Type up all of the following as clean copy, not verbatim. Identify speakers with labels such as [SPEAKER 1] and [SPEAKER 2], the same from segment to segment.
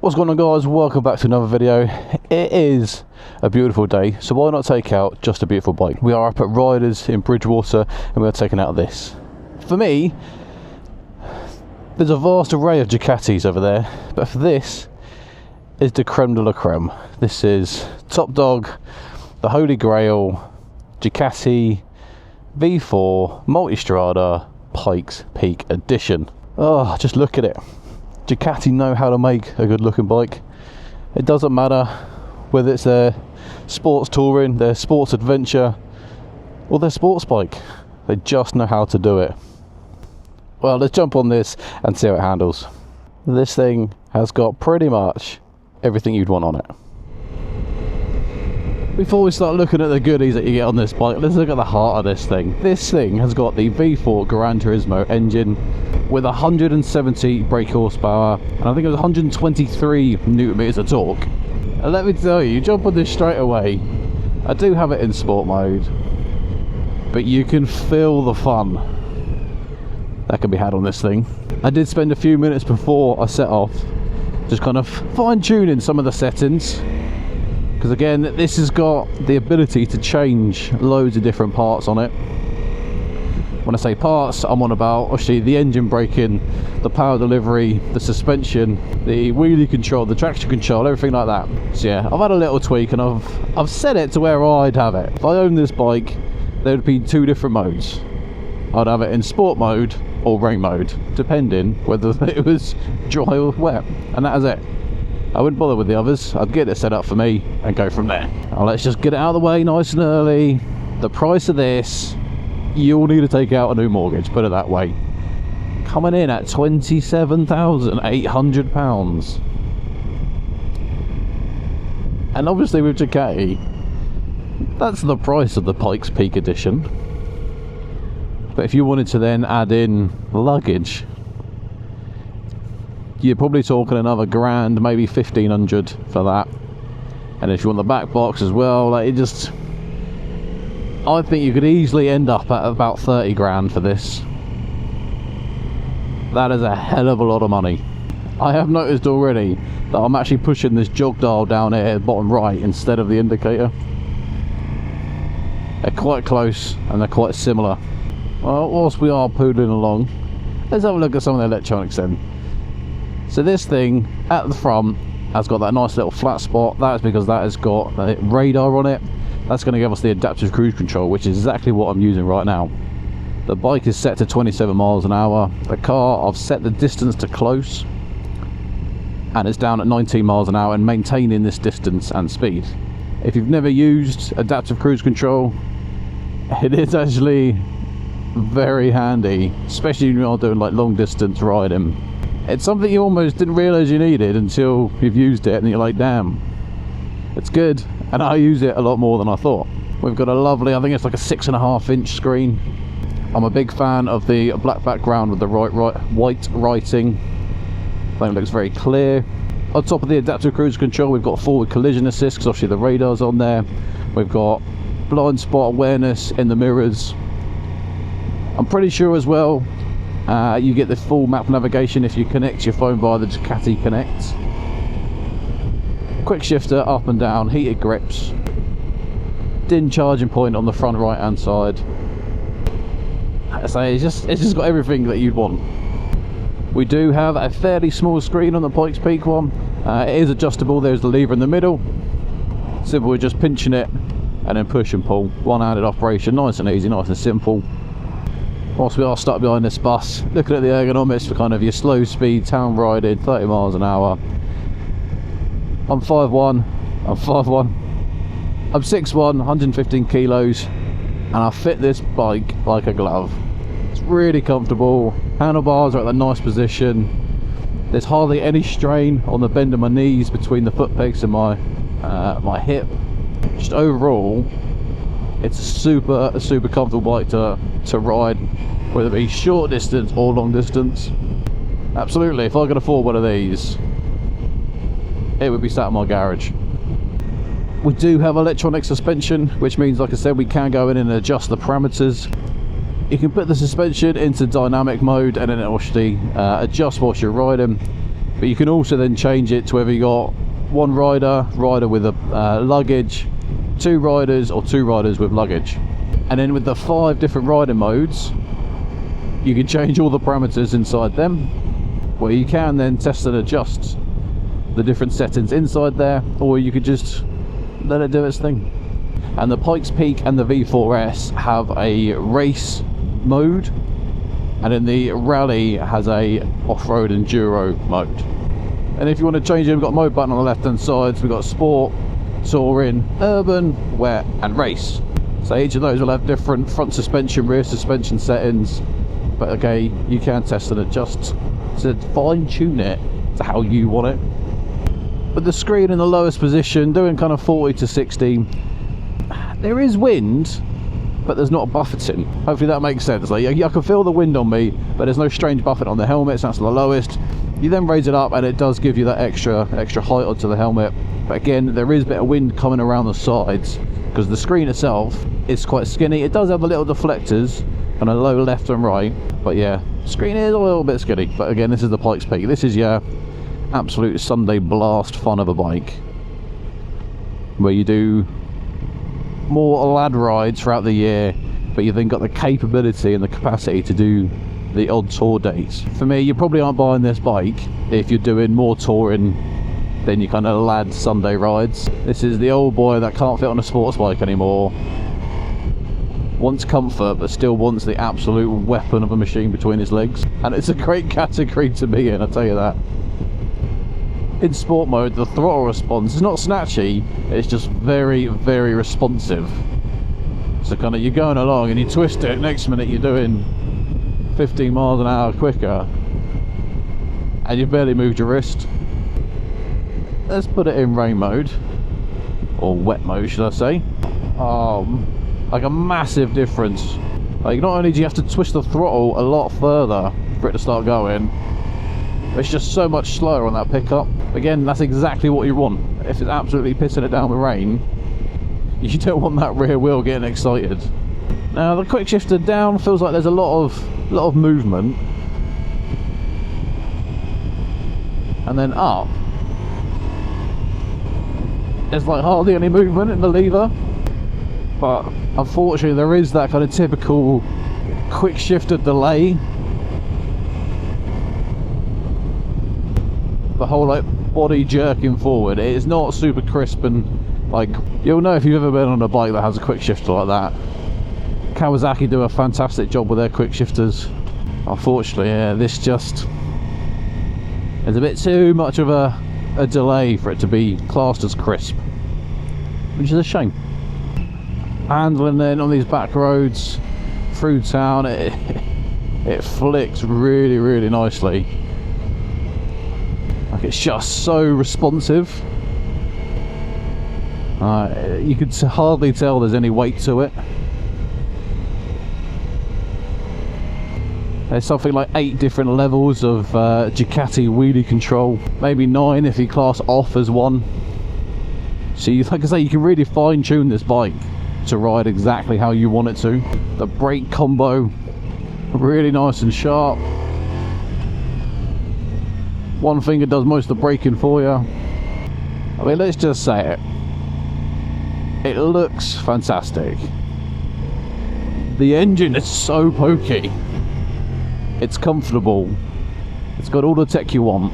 [SPEAKER 1] What's going on, guys? Welcome back to another video. It is a beautiful day, so why not take out just a beautiful bike? We are up at Riders in Bridgewater and we're taking out this. For me, there's a vast array of Ducatis over there, but for this is the creme de la creme. This is top dog, the holy grail, Ducati V4 Multistrada Pikes Peak Edition. Oh, just look at it. Ducati know how to make a good looking bike. It doesn't matter whether it's their sports touring, their sports adventure, or their sports bike. They just know how to do it. Well, let's jump on this and see how it handles. This thing has got pretty much everything you'd want on it. Before we start looking at the goodies that you get on this bike, let's look at the heart of this thing. This thing has got the V4 Gran Turismo engine with 170 brake horsepower, and I think it was 123 newton meters of torque. And let me tell you, jump on this straight away. I do have it in sport mode, but you can feel the fun that can be had on this thing. I did spend a few minutes before I set off just kind of fine-tuning some of the settings, because again, this has got the ability to change loads of different parts on it. When I say parts, I'm on about obviously the engine braking, the power delivery, the suspension, the wheelie control, the traction control, everything like that. So yeah, I've had a little tweak and I've set it to where I'd have it. If I owned this bike, there would be two different modes. I'd have it in sport mode or rain mode, depending whether it was dry or wet, and that is it. I wouldn't bother with the others. I'd get it set up for me and go from there. Now let's just get it out of the way nice and early. The price of this, you'll need to take out a new mortgage, put it that way. Coming in at £27,800. And obviously with Ducati, that's the price of the Pikes Peak Edition. But if you wanted to then add in luggage, you're probably talking another grand, maybe 1,500 for that. And if you want the back box as well, like, it just, I think you could easily end up at about 30 grand for this. That is a hell of a lot of money. I have noticed already that I'm actually pushing this jog dial down here at bottom right instead of the indicator. They're quite close and they're quite similar. Well, whilst we are poodling along, let's have a look at some of the electronics then. So this thing at the front has got that nice little flat spot. That's because that has got a radar on it. That's going to give us the adaptive cruise control, which is exactly what I'm using right now. The bike is set to 27 miles an hour. The car, I've set the distance to close, and it's down at 19 miles an hour and maintaining this distance and speed. If you've never used adaptive cruise control, it is actually very handy, especially when you're doing like long distance riding. It's something you almost didn't realise you needed until you've used it and you're like, damn, it's good. And I use it a lot more than I thought. We've got a lovely, I think it's like a 6.5 inch screen. I'm a big fan of the black background with the white writing. I think it looks very clear. On top of the adaptive cruise control, we've got forward collision assist, because obviously the radar's on there. We've got blind spot awareness in the mirrors. I'm pretty sure as well, you get the full map navigation if you connect your phone via the Ducati Connect. Quick shifter up and down, heated grips, DIN charging point on the front right hand side. I say it's just got everything that you'd want. We do have a fairly small screen on the Pikes Peak one. It is adjustable. There's the lever in the middle. Simple, we're just pinching it and then push and pull. One-handed operation, nice and easy, nice and simple. Whilst we are stuck behind this bus, looking at the ergonomics for kind of your slow speed town riding, 30 miles an hour. I'm 5'1", I'm 6'1", 115 kilos, and I fit this bike like a glove. It's really comfortable, handlebars are at a nice position, there's hardly any strain on the bend of my knees between the foot pegs and my hip. Just overall, it's a super comfortable bike to ride, whether it be short distance or long distance. Absolutely, if I could afford one of these, it would be sat in my garage. We do have electronic suspension, which means, like I said, we can go in and adjust the parameters. You can put the suspension into dynamic mode and then it will actually adjust whilst you're riding. But you can also then change it to whether you got one rider with a luggage, 2 riders, or 2 riders with luggage. And then with the 5 different riding modes, you can change all the parameters inside them, where you can then test and adjust the different settings inside there, or you could just let it do its thing. And the Pikes Peak and the V4S have a race mode, and then the Rally has a off-road enduro mode. And if you want to change it, we've got a mode button on the left hand side. So we've got sport, touring, urban, wet and race. So each of those will have different front suspension, rear suspension settings, but okay, you can test and adjust to fine tune it to how you want it. But the screen in the lowest position, doing kind of 40 to 60, there is wind, but there's not buffeting. Hopefully that makes sense. Like, I can feel the wind on me, but there's no strange buffet on the helmet, so that's the lowest. You then raise it up and it does give you that extra height onto the helmet. But again, there is a bit of wind coming around the sides because the screen itself is quite skinny. It does have the little deflectors on a low left and right, but yeah, screen is a little bit skinny. But again, this is the Pikes Peak. This is your absolute Sunday blast fun of a bike, where you do more lad rides throughout the year, but you've then got the capability and the capacity to do the odd tour dates. For me, you probably aren't buying this bike if you're doing more touring than your kind of lad Sunday rides. This is the old boy that can't fit on a sports bike anymore, wants comfort but still wants the absolute weapon of a machine between his legs, and it's a great category to be in, I'll tell you that. In sport mode, the throttle response is not snatchy, it's just very, very responsive. So kind of you're going along and you twist it, next minute you're doing 15 miles an hour quicker and you've barely moved your wrist. Let's put it in rain mode, or wet mode should I say. Like a massive difference. Like, not only do you have to twist the throttle a lot further for it to start going, it's just so much slower on that pickup. Again, that's exactly what you want. If it's absolutely pissing it down with rain, you don't want that rear wheel getting excited. Now the quick shifter down feels like there's a lot of movement, and then up there's like hardly any movement in the lever. But unfortunately there is that kind of typical quick shifter delay. The whole like body jerking forward, it is not super crisp, and like, you'll know if you've ever been on a bike that has a quick shifter like that. Kawasaki do a fantastic job with their quick shifters. Unfortunately, yeah, this just is a bit too much of a delay for it to be classed as crisp, which is a shame. Handling then on these back roads through town, it flicks really, really nicely. Like, it's just so responsive. You could hardly tell there's any weight to it. There's something like 8 different levels of Ducati wheelie control, maybe 9 if you class off as 1. So like I say, you can really fine tune this bike to ride exactly how you want it to. The brake combo, really nice and sharp. One finger does most of the braking for you. I mean, let's just say it. It looks fantastic. The engine is so pokey. It's comfortable. It's got all the tech you want.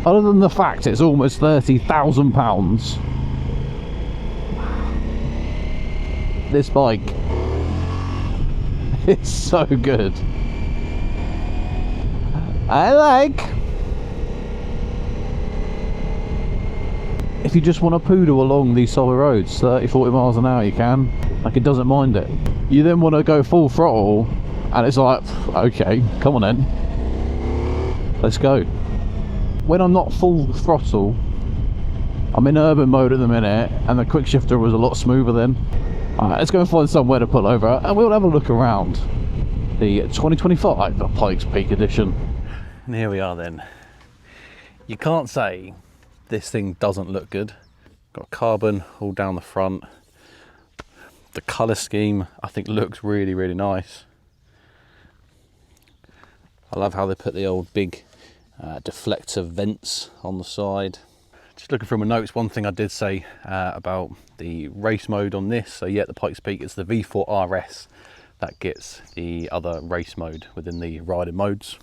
[SPEAKER 1] Other than the fact it's almost £30,000. This bike is so good. I like. If you just want to poodle along these solid roads 30-40 miles an hour, you can. Like, it doesn't mind it. You then want to go full throttle and it's like, okay, come on then, let's go. When I'm not full throttle, I'm in urban mode at the minute, and the quick shifter was a lot smoother then. Alright, let's go and find somewhere to pull over and we'll have a look around the 2025 Pikes Peak edition. And here we are then. You can't say this thing doesn't look good. Got carbon all down the front. The colour scheme I think looks really, really nice. I love how they put the old big deflector vents on the side. Just looking through my notes, one thing I did say about the race mode on this, so yeah, the Pikes Peak, it's the V4 RS that gets the other race mode within the riding modes.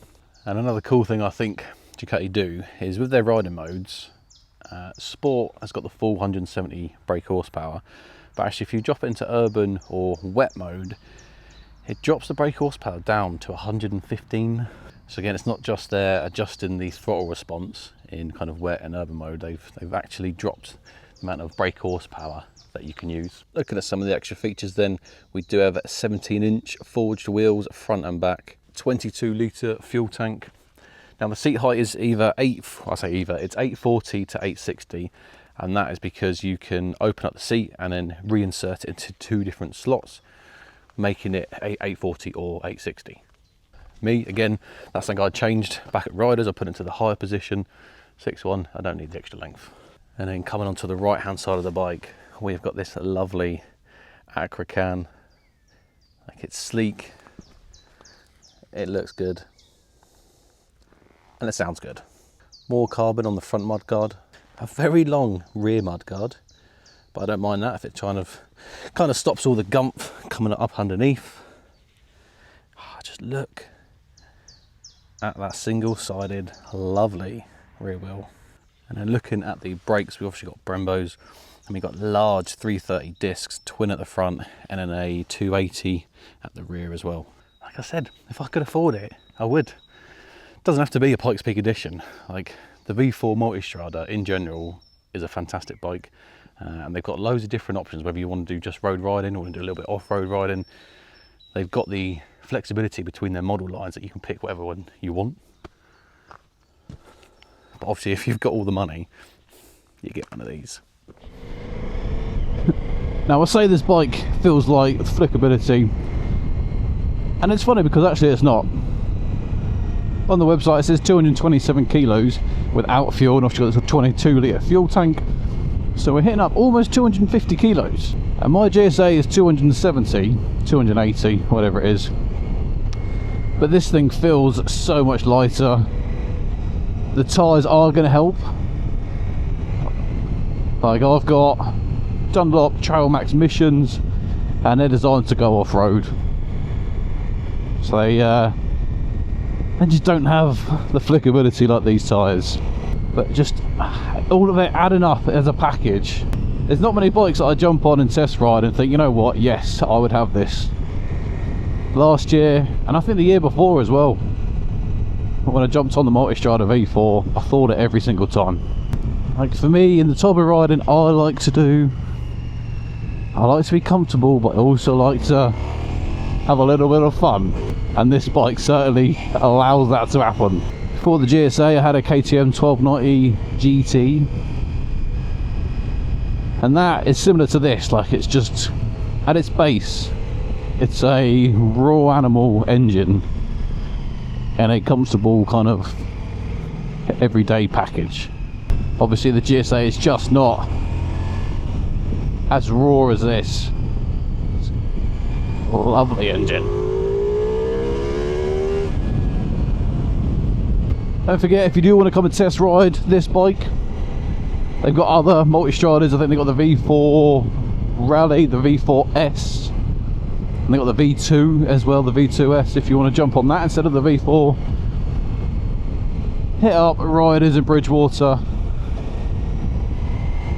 [SPEAKER 1] And another cool thing I think Ducati do is with their riding modes, Sport has got the full 170 brake horsepower, but actually if you drop it into urban or wet mode, it drops the brake horsepower down to 115. So again, it's not just they're adjusting the throttle response in kind of wet and urban mode, they've actually dropped the amount of brake horsepower that you can use. Looking at some of the extra features then, we do have a 17-inch forged wheels front and back, 22-litre fuel tank. Now the seat height is it's 840 to 860, and that is because you can open up the seat and then reinsert it into 2 different slots, making it 840 or 860. Me, again, that's something I changed back at Riders. I put it into the higher position, 6'1", I don't need the extra length. And then coming onto the right hand side of the bike, we've got this lovely Acracan. Like, it's sleek, it looks good, and it sounds good. More carbon on the front mudguard, a very long rear mudguard, but I don't mind that if it kind of stops all the gump coming up underneath. Just look at that single-sided lovely rear wheel. And then looking at the brakes, we've obviously got Brembos, and we've got large 330 discs, twin at the front, and then a 280 at the rear as well. Like I said, if I could afford it, I would. It doesn't have to be a Pikes Peak edition. Like, the V4 Multistrada in general is a fantastic bike, and they've got loads of different options, whether you want to do just road riding or want to do a little bit off-road riding. They've got the flexibility between their model lines that you can pick whatever one you want. But obviously if you've got all the money, you get one of these. Now I say this bike feels like Flickability, and it's funny because actually it's not. On the website it says 227 kilos without fuel, and obviously it's a 22-litre fuel tank, so we're hitting up almost 250 kilos. And my GSA is 270, 280, whatever it is. But this thing feels so much lighter. The tyres are going to help. Like, I've got Dunlop Trail Max Missions, and they're designed to go off-road. So they just don't have the flickability like these tyres. But just all of it adding up as a package. There's not many bikes that I jump on and test ride and think, you know what, yes, I would have this. Last year, and I think the year before as well, when I jumped on the Multistrada V4, I thought it every single time. Like, for me, in the type of riding I like to do, I like to be comfortable, but I also like to have a little bit of fun, and this bike certainly allows that to happen. For the GSA, I had a KTM 1290 GT, and that is similar to this. Like, it's just, at its base, it's a raw animal engine and a comfortable kind of everyday package. Obviously the GSA is just not as raw as this. It's a lovely engine. Don't forget, if you do want to come and test ride this bike, they've got other Multistradas. I think they've got the V4 Rally, the V4S, and they've got the V2 as well, the V2S, if you want to jump on that instead of the V4. Hit up Riders in Bridgewater,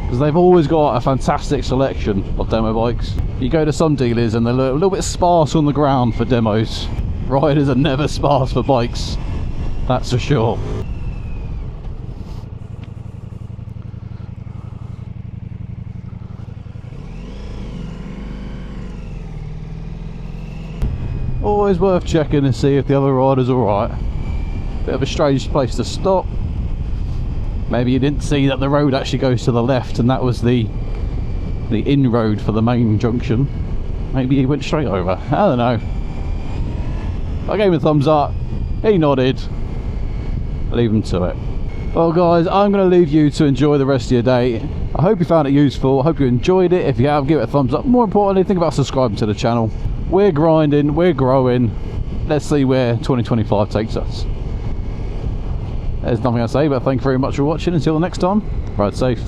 [SPEAKER 1] because they've always got a fantastic selection of demo bikes. You go to some dealers and they're a little bit sparse on the ground for demos. Riders are never sparse for bikes, that's for sure. Always worth checking to see if the other rider's alright. Bit of a strange place to stop. Maybe you didn't see that the road actually goes to the left and that was the in-road for the main junction. Maybe he went straight over, I don't know. I gave him a thumbs up, he nodded, leave him to it. Well guys, I'm going to leave you to enjoy the rest of your day. I hope you found it useful, I hope you enjoyed it. If you have, give it a thumbs up. More importantly, think about subscribing to the channel. We're grinding, we're growing. Let's see where 2025 takes us. There's nothing else to say, but thank you very much for watching. Until next time, ride safe.